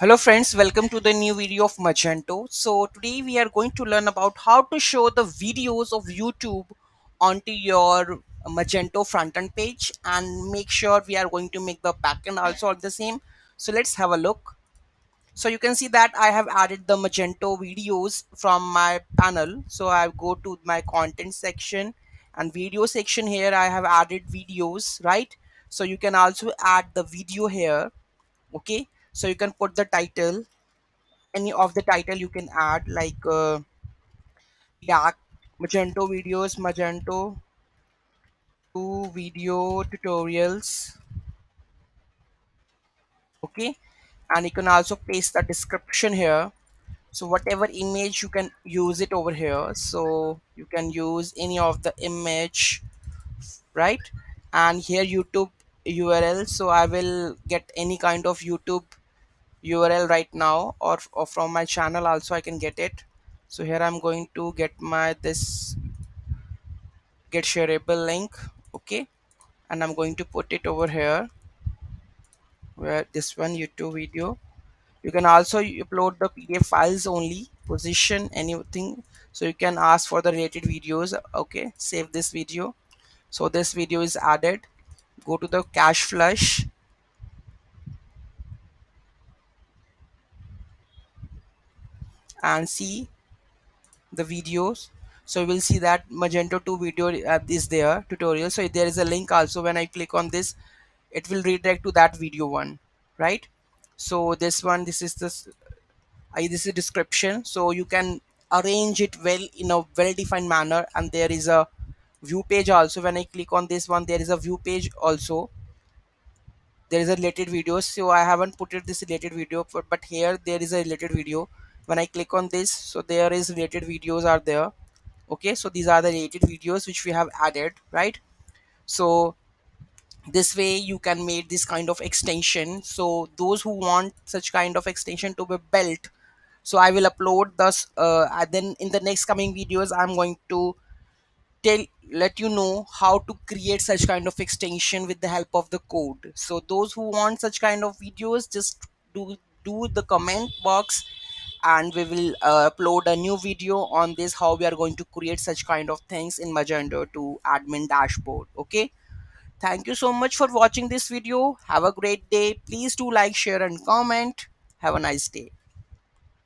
Hello friends, welcome to the new video of Magento. So today we are going to learn about how to show the videos of YouTube onto your Magento front-end page, and make sure we are going to make the backend also the same. So let's have a look. So you can see that I have added the Magento videos from my panel. So I go to my content section and video section. Here I have added videos, right? So you can also add the video here. Okay, so you can put the title, any of the title you can add, like Yak Magento videos, Magento 2 video tutorials. Okay, and you can also paste the description here. So whatever image you can use it over here, so you can use any of the image, right? And here YouTube URL, so I will get any kind of YouTube URL right now, or from my channel also I can get it. So here I'm going to get my this get shareable link. Okay, and I'm going to put it over here where this one YouTube video. You can also upload the PDF files only, position anything, so you can ask for the related videos. Okay, save this video. So this video is added. Go to the cache flush and see the videos. So you will see that Magento 2 video is there, tutorial. So there is a link also. When I click on this, it will redirect to that video one, right? So this one, this is description, so you can arrange it well in a well defined manner. And there is a view page also. When I click on this one, there is a view page also. There is a related video, so I haven't put it this related video, but here there is a related video. When I click on this, so there is related videos are there. Okay, so these are the related videos which we have added, right? So this way you can make this kind of extension. So those who want such kind of extension to be built, so I will upload this, and then in the next coming videos I'm going to tell let you know how to create such kind of extension with the help of the code. So those who want such kind of videos, just do the comment box, and we will upload a new video on this, how we are going to create such kind of things in Magento to admin dashboard. Okay, thank you so much for watching this video. Have a great day. Please do like, share and comment. Have a nice day.